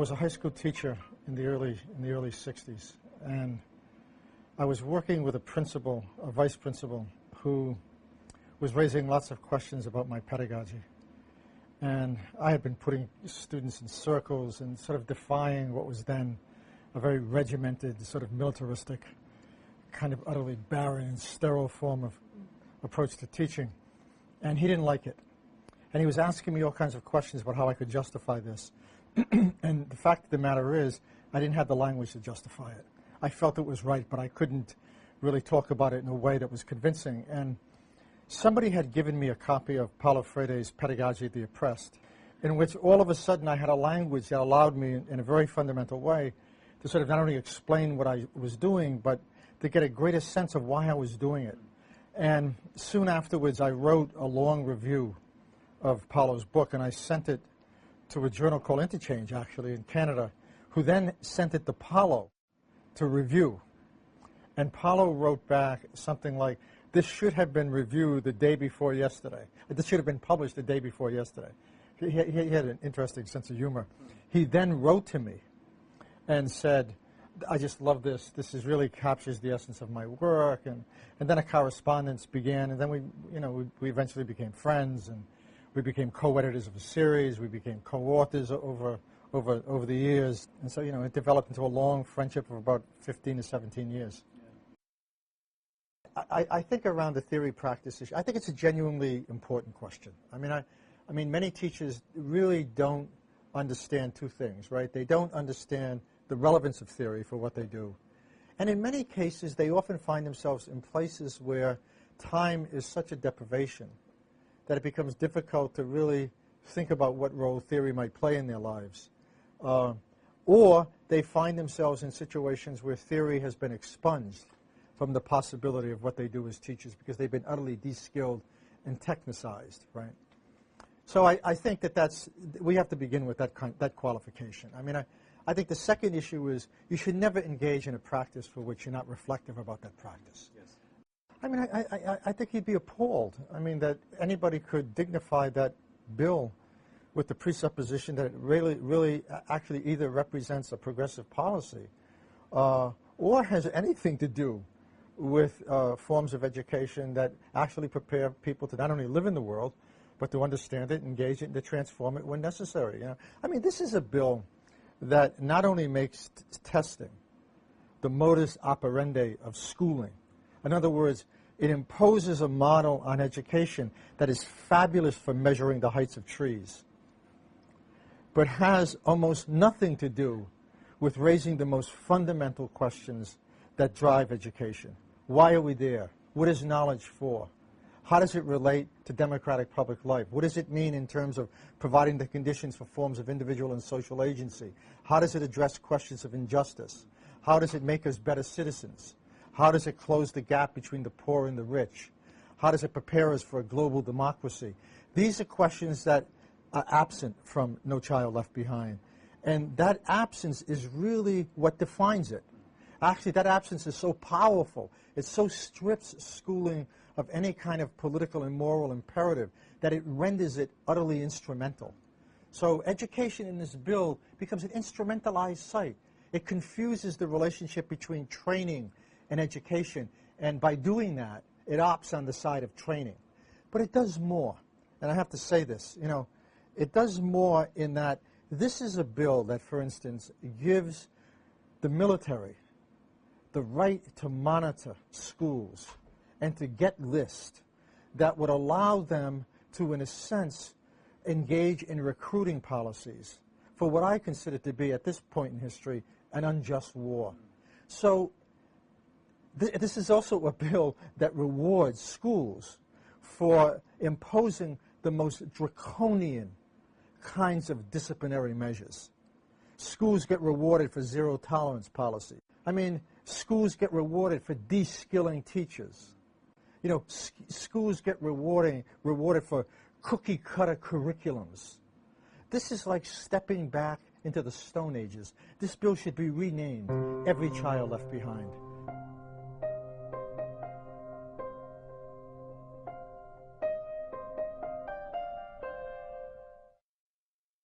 was a high school teacher in the early 60s, and I was working with a principal, a vice principal, who was raising lots of questions about my pedagogy. And I had been putting students in circles and sort of defying what was then a very regimented, sort of militaristic, kind of utterly barren and sterile form of approach to teaching. And he didn't like it. And he was asking me all kinds of questions about how I could justify this. And the fact of the matter is, I didn't have the language to justify it. I felt it was right, but I couldn't really talk about it in a way that was convincing. And somebody had given me a copy of Paulo Freire's Pedagogy of the Oppressed, in which all of a sudden I had a language that allowed me, in a very fundamental way, to sort of not only explain what I was doing, but to get a greater sense of why I was doing it. And soon afterwards, I wrote a long review of Paulo's book, and I sent it to a journal called Interchange, actually, in Canada, who then sent it to Paulo to review. And Paulo wrote back something like, "This should have been reviewed the day before yesterday. This should have been published the day before yesterday." He had an interesting sense of humor. He then wrote to me and said, "I just love this. This really captures the essence of my work." And then a correspondence began, and then we eventually became friends, and we became co-editors of a series. We became co-authors over the years. And so, it developed into a long friendship of about 15 to 17 years. I think around the theory practice issue, I think it's a genuinely important question. I mean, many teachers really don't understand two things, right? They don't understand the relevance of theory for what they do. And in many cases, they often find themselves in places where time is such a deprivation that it becomes difficult to really think about what role theory might play in their lives. Or they find themselves in situations where theory has been expunged from the possibility of what they do as teachers because they've been utterly de-skilled and technicized, right? So I think that we have to begin with that qualification. I mean, I think the second issue is you should never engage in a practice for which you're not reflective about that practice. Yes. I mean, I think you'd be appalled. I mean, that anybody could dignify that bill with the presupposition that it really actually either represents a progressive policy or has anything to do with forms of education that actually prepare people to not only live in the world, but to understand it, engage it, and to transform it when necessary. I mean, this is a bill that not only makes testing the modus operandi of schooling. In other words, it imposes a model on education that is fabulous for measuring the heights of trees, but has almost nothing to do with raising the most fundamental questions that drive education. Why are we there? What is knowledge for? How does it relate to democratic public life? What does it mean in terms of providing the conditions for forms of individual and social agency? How does it address questions of injustice? How does it make us better citizens? How does it close the gap between the poor and the rich? How does it prepare us for a global democracy? These are questions that are absent from No Child Left Behind. And that absence is really what defines it. Actually, that absence is so powerful. It so strips schooling of any kind of political and moral imperative that it renders it utterly instrumental. So education in this bill becomes an instrumentalized site. It confuses the relationship between training and education, and by doing that, it opts on the side of training. But it does more, and I have to say this, it does more in that this is a bill that, for instance, gives the military the right to monitor schools and to get lists that would allow them to, in a sense, engage in recruiting policies for what I consider to be, at this point in history, an unjust war. So this is also a bill that rewards schools for imposing the most draconian kinds of disciplinary measures. Schools get rewarded for zero-tolerance policy. I mean, schools get rewarded for de-skilling teachers. Schools get rewarded for cookie-cutter curriculums. This is like stepping back into the Stone Ages. This bill should be renamed Every Child Left Behind.